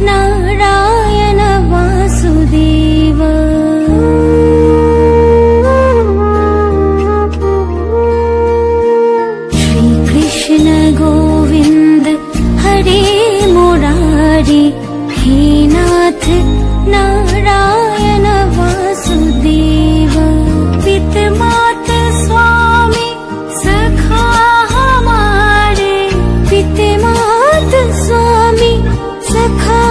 नारायण वासुदेव। श्री कृष्ण गोविंद हरे मुरारी, हे नाथ नारायण वासुदेव। पित मात स्वामी सखा हमारे, पित मात स्वामी सखा